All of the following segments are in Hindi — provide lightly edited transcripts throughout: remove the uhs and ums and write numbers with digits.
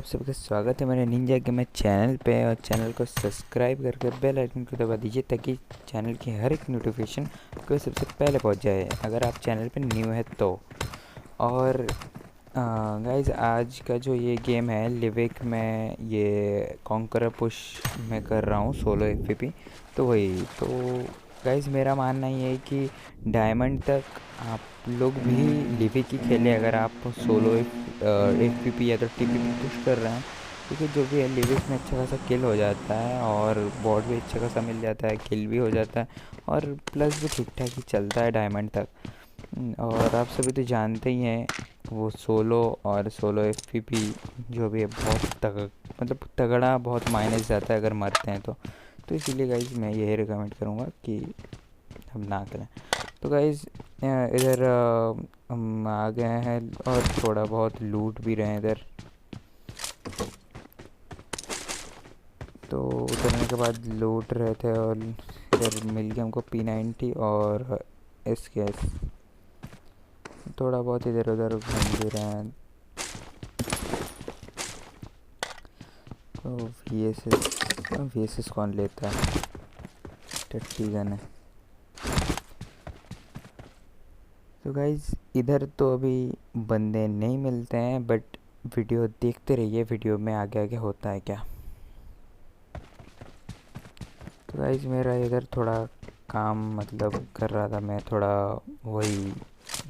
सबका स्वागत है मेरे निंजा गेमर चैनल पे। और चैनल को सब्सक्राइब करके बेल आइकन को दबा दीजिए ताकि चैनल की हर एक नोटिफिकेशन को सबसे पहले पहुंच जाए अगर आप चैनल पे न्यू है तो। और गाइज आज का जो ये गेम है लिविक में, ये कॉन्करर पुश में कर रहा हूँ सोलो एफपीपी। तो वही तो गाइज मेरा मानना ये है कि डायमंड तक आप लोग भी लिविक ही खेलें अगर आप सोलो एफपीपी या तो टीपीपी पुश कर रहे हैं, क्योंकि जो भी है लिविक में अच्छा खासा किल हो जाता है और बॉट भी अच्छा खासा मिल जाता है, किल भी हो जाता है और प्लस भी ठीक ठाक ही चलता है डायमंड तक। और आप सभी तो जानते ही हैं वो सोलो और सोलो एफपीपी जो भी है बहुत तगड़ा बहुत माइनस जाता है अगर मरते हैं तो इसीलिए गाइज मैं यही रिकमेंड करूँगा कि हम ना करें। तो गाइज इधर हम आ गए हैं और थोड़ा बहुत लूट भी रहे हैं इधर। तो उतरने के बाद लूट रहे थे और इधर मिल गया हमको P90 और SKS। थोड़ा बहुत इधर उधर घूम भी रहे हैं। तो VSS कौन लेता है, टट्टी गन है। तो गाइज इधर तो अभी बंदे नहीं मिलते हैं, बट वीडियो देखते रहिए, वीडियो में आगे आगे होता है क्या। तो गाइज मेरा इधर थोड़ा काम कर रहा था, मैं थोड़ा वही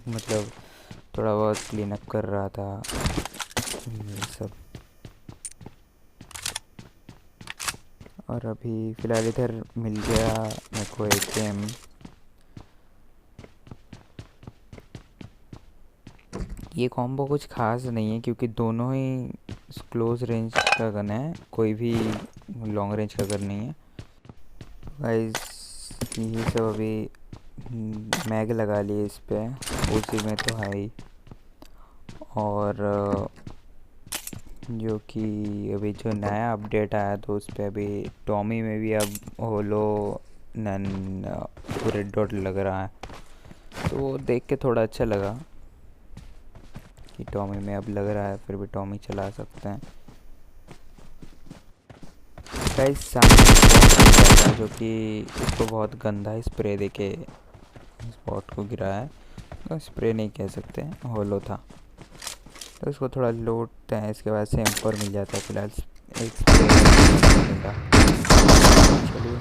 थोड़ा बहुत क्लीन अप कर रहा था ये सब। और अभी फ़िलहाल इधर मिल गया मेरे को AKM। ये कॉम्बो कुछ खास नहीं है क्योंकि दोनों ही क्लोज रेंज का गन है, कोई भी लॉन्ग रेंज का गन नहीं है। गाइस यही सब अभी मैग लगा लिए इस पे, उसी में तो है ही। और जो कि अभी जो नया अपडेट आया तो उस पर अभी टॉमी में भी अब होलो नन रेड डॉट लग रहा है, तो वो देख के थोड़ा अच्छा लगा कि टॉमी में अब लग रहा है, फिर भी टॉमी चला सकते हैं। गाइस सामने जो कि इसको बहुत गंदा स्प्रे देके स्पॉट को गिराया है, तो स्प्रे नहीं कह सकते, होलो था। तो इसको थोड़ा लूटते हैं, इसके बाद से M4 मिल जाता है। फिलहाल एक स्प्रे मिला, चलिए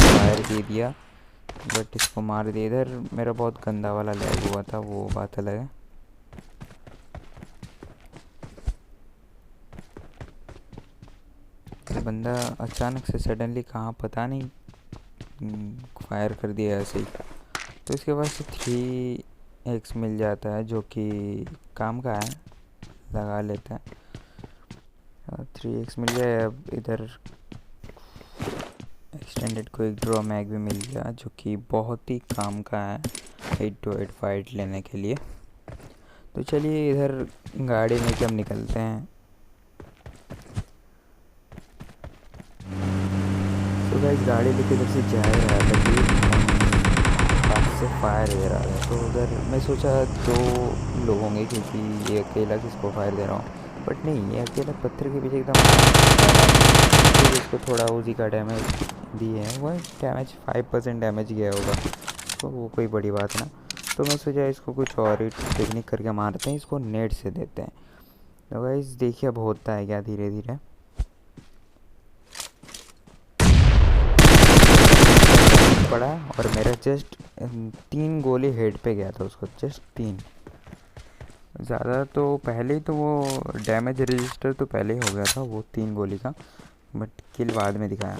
फायर दे दिया, बट इसको मार दिया। इधर मेरा बहुत गंदा वाला लैग हुआ था, वो बात अलग है। तो बंदा अचानक से सडनली कहाँ पता नहीं फायर कर दिया ऐसे ही। तो इसके बाद से 3x मिल जाता है जो कि काम का है, लगा लेते हैं। 3x मिल गया। अब इधर एक्सटेंडेड क्विक ड्रॉ मैग भी मिल गया जो कि बहुत ही काम का है 8 to 8 फाइट लेने के लिए। तो चलिए इधर गाड़ी लेके हम निकलते हैं। तो गाइस गाड़ी लेके इधर से जा रहा था कि पास से फायर दे रहा था, तो उधर मैं सोचा 2 लोग होंगे क्योंकि ये अकेला किसको फायर दे रहा हूँ, बट नहीं, ये अकेला पत्थर के पीछे एकदम तो इसको थोड़ा उसी का डैमेज दिए हैं, वो डैमेज 5% डैमेज गया होगा, तो वो कोई बड़ी बात ना। तो मैं सोचा इसको कुछ और ही टेक्निक करके मारते हैं, इसको नेट से देते हैं। तो गाइस देखिए अब होता है क्या धीरे धीरे। पड़ा और मेरा जस्ट 3 गोली हेड पे गया था उसको, जस्ट 3। ज़्यादा तो पहले ही तो वो डैमेज रजिस्टर तो पहले ही हो गया था वो 3 गोली का, बट किल बाद में दिखाया।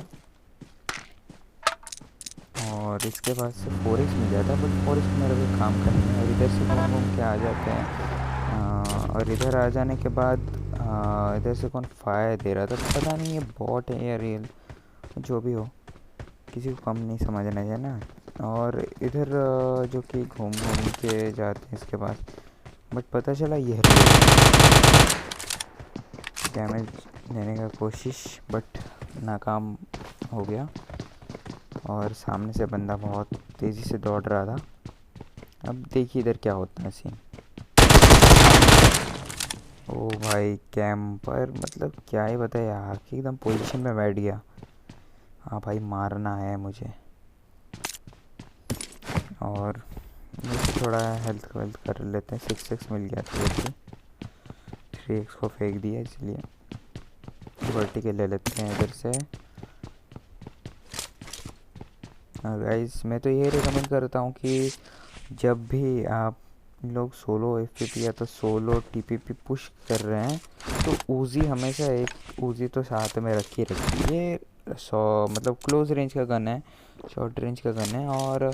और इसके बाद से 4x मिल जाता, बट 4x मेरा कोई काम का नहीं है। और इधर से घूम के आ जाते हैं। और इधर आ जाने के बाद इधर से कौन फायर दे रहा था पता नहीं, ये बॉट है या रियल, जो भी हो किसी को कम नहीं समझना है ना। और इधर जो कि घूम के जाते हैं इसके बाद, बट पता चला ये डैमेज देने का कोशिश बट नाकाम हो गया। और सामने से बंदा बहुत तेज़ी से दौड़ रहा था। अब देखिए इधर क्या होता है सीन। ओ भाई कैंपर मतलब क्या ही बताए यार कि एकदम पोजीशन में बैठ गया। हाँ भाई मारना है मुझे। और मुझे थोड़ा हेल्थ वेल्थ कर लेते हैं। 6x मिल गया था जल्दी। 3x को फेंक दिया इसलिए वर्टिकल ले लेते हैं इधर से। गाइस मैं तो ये रिकमेंड करता हूँ कि जब भी आप लोग सोलो एफपीपी या तो सोलो टीपीपी पुश कर रहे हैं तो ऊजी हमेशा एक ऊजी तो साथ में रखी रखिए। ये मतलब क्लोज रेंज का गन है, शॉर्ट रेंज का गन है। और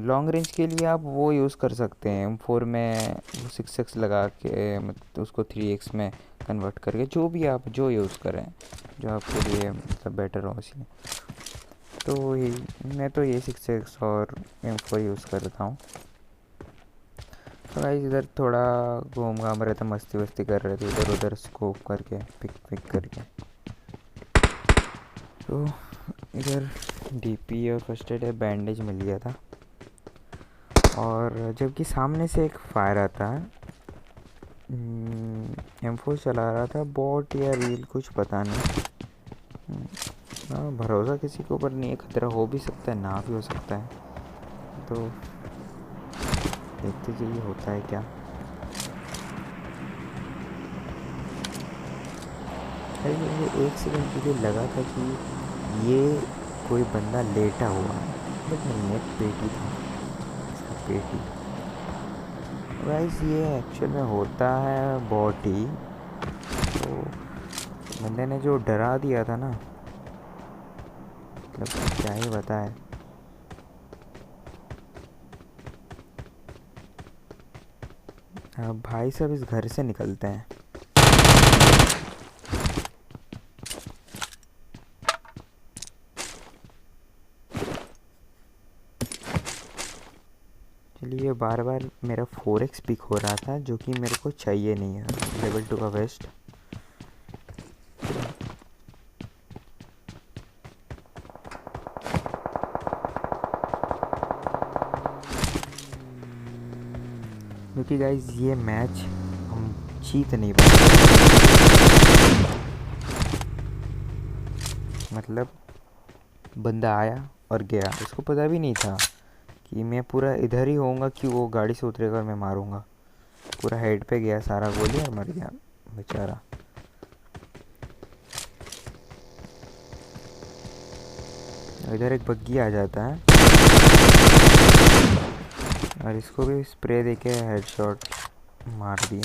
लॉन्ग रेंज के लिए आप वो यूज़ कर सकते हैं M4 में 6x लगा के मतलब उसको 3x में कन्वर्ट करके, जो भी आप जो यूज़ करें जो आपके लिए मतलब बेटर हो इसलिए। तो मैं तो ये 6x और M4 यूज़ करता हूँ। तो गाइस इधर थोड़ा घूम घाम रहे थे, मस्ती वस्ती कर रहे थे इधर उधर स्कोप करके पिक पिक करके। तो इधर डीपी और फर्स्ट एड बैंडेज मिल गया था। और जबकि सामने से एक फायर आता है, M4 चला रहा था, बॉट या रील कुछ पता नहीं। भरोसा किसी के ऊपर नहीं है, खतरा हो भी सकता है ना भी हो सकता है। तो देखते जाइए होता है क्या। अरे मुझे एक सेकंड के लिए लगा था कि ये कोई बंदा लेटा हुआ है, बट नहीं है, पेटी था इसका पेटी। गाइस ये एक्चुअल में होता है बॉडी। तो बंदे ने जो डरा दिया था ना, मतलब क्या ही बताए। अब भाई सब इस घर से निकलते हैं। चलिए बार बार मेरा 4x पिक हो रहा था जो कि मेरे को चाहिए नहीं है। लेवल 2 का वेस्ट। क्योंकि गाइज ये मैच हम जीत नहीं पाए। मतलब बंदा आया और गया, उसको पता भी नहीं था कि मैं पूरा इधर ही होऊंगा कि वो गाड़ी से उतरेगा और मैं मारूंगा। पूरा हेड पे गया सारा गोली और मर गया बेचारा। इधर एक बग्गी आ जाता है और इसको भी स्प्रे देके हेडशॉट मार दिए।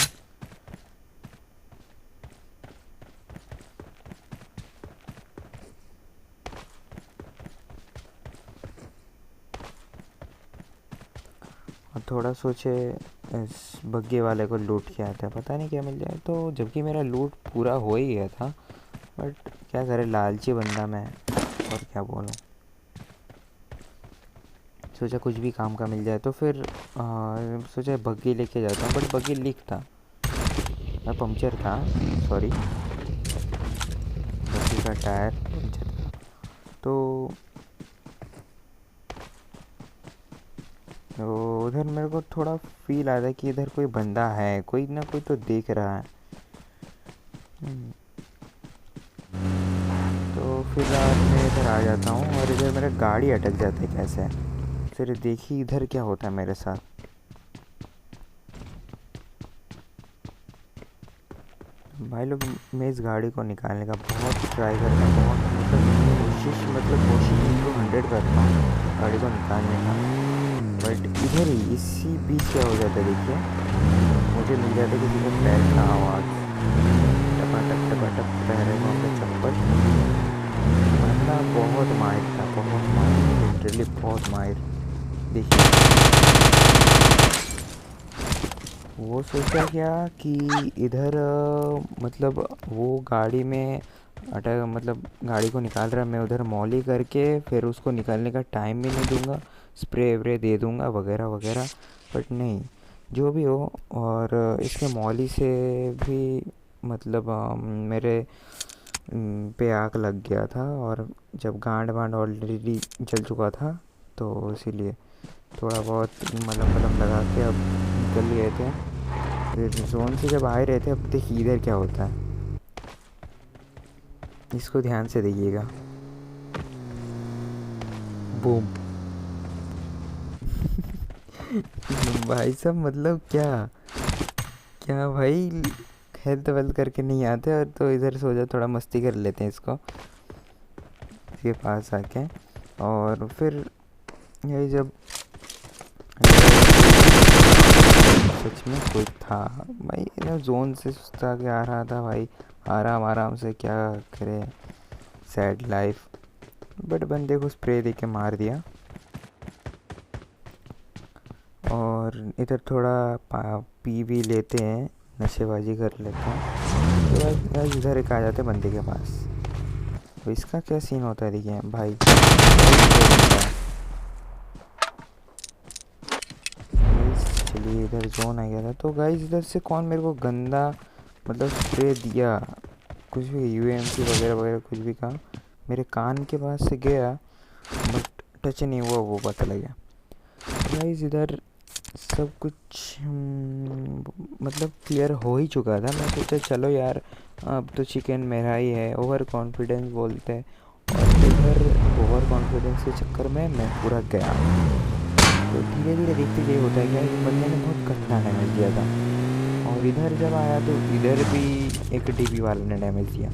और थोड़ा सोचे इस बग्गे वाले को लूट के आता है, पता नहीं क्या मिल जाए। तो जबकि मेरा लूट पूरा हो ही गया था, बट क्या करे, लालची बंदा मैं, और क्या बोलूँ। सोचा कुछ भी काम का मिल जाए, तो फिर सोचा बग्गी लेके जाता हूँ, बट बग्गी लीक था, पंक्चर था, सॉरी बग्गी का टायर पंक्चर था। तो उधर मेरे को थोड़ा फील आता है कि इधर कोई बंदा है, कोई ना कोई तो देख रहा है। तो फिर मैं इधर आ जाता हूँ और इधर मेरा गाड़ी अटक जाता है कैसे। फिर देखिए इधर क्या होता है मेरे साथ। भाई लोग मैं इस गाड़ी को निकालने का बहुत ट्राई करता हूँ, बहुत मतलब कोशिश 100 करता हूँ गाड़ी को निकालने का। बट इधर ही इसी बीच क्या हो जाता है, देखिए मुझे मिल जाता है किसी का पैर का आवाज़, टपाटप टपाटप पैरों का चप्पल। बंदा बहुत माहिर था, बहुत माहिर, लिटरली बहुत माहिर। देखिए वो सोचा क्या कि इधर मतलब वो गाड़ी में अटक, मतलब गाड़ी को निकाल रहा, मैं उधर मौली करके फिर उसको निकालने का टाइम भी नहीं दूंगा, स्प्रे व्रे दे दूंगा वगैरह वगैरह। बट नहीं, जो भी हो। और इसके मौली से भी मतलब मेरे पे आग लग गया था, और जब गांड वांड ऑलरेडी जल चुका था, तो इसीलिए थोड़ा बहुत मलम वलम लगा के अब निकल गए थे। फिर जोन से जब आ ही रहे थे, अब देखिए इधर क्या होता है, इसको ध्यान से देखिएगा। बूम। भाई साहब मतलब क्या क्या भाई, हेल्थ वेल्थ करके नहीं आते, और तो इधर सोचा थोड़ा मस्ती कर लेते हैं इसको, इसके पास आके। और फिर यही जब सच में कोई था भाई ना, जोन से सुस्ता के आ रहा था भाई, आराम आराम से, क्या करे, सैड लाइफ। बट बंदे को स्प्रे दे के मार दिया। और इधर थोड़ा पी भी लेते हैं, नशेबाजी कर लेते हैं। तो बस इधर एक आ जाते बंदे के पास। तो इसका क्या सीन होता है देखिए भाई। चलिए इधर जोन आ गया था, तो गाइस इधर से कौन मेरे को गंदा मतलब स्प्रे दिया, कुछ भी यूएमसी वगैरह वगैरह कुछ भी कहा, मेरे कान के पास से गया बट टच नहीं हुआ, वो पता लगा। गाइस इधर सब कुछ मतलब क्लियर हो ही चुका था। मैं सोचा चलो यार अब तो चिकन मेरा ही है, ओवर कॉन्फिडेंस बोलते हैं, और इधर ओवर कॉन्फिडेंस के चक्कर में मैं पूरा गया। तो धीरे धीरे देखते ये होता है क्या, इस बंदे ने बहुत गंदा डैमेज दिया था। और इधर जब आया तो इधर भी एक डीबी वाले ने डैमेज दिया।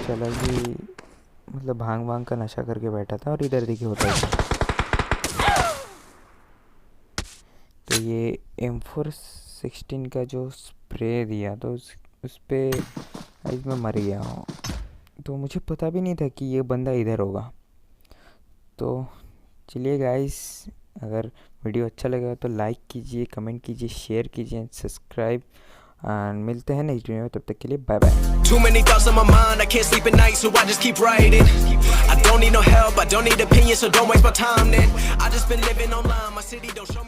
चला जी, मतलब भांग भांग का नशा करके बैठा था, और इधर देखिए होता है। तो ये M416 का जो स्प्रे दिया तो उस पर मैं मर गया हूँ। तो मुझे पता भी नहीं था कि ये बंदा इधर होगा। तो चलिए गाइस, अगर वीडियो अच्छा लगा तो लाइक कीजिए, कमेंट कीजिए, शेयर कीजिए, सब्सक्राइब। मिलते हैं नेक्स्ट वीडियो में, तब तक के लिए bye bye. Too many thoughts on my mind, I can't sleep at night, so I just keep writing. I don't need no help, I don't need opinions, so don't waste my time then. I just been living online, my city don't show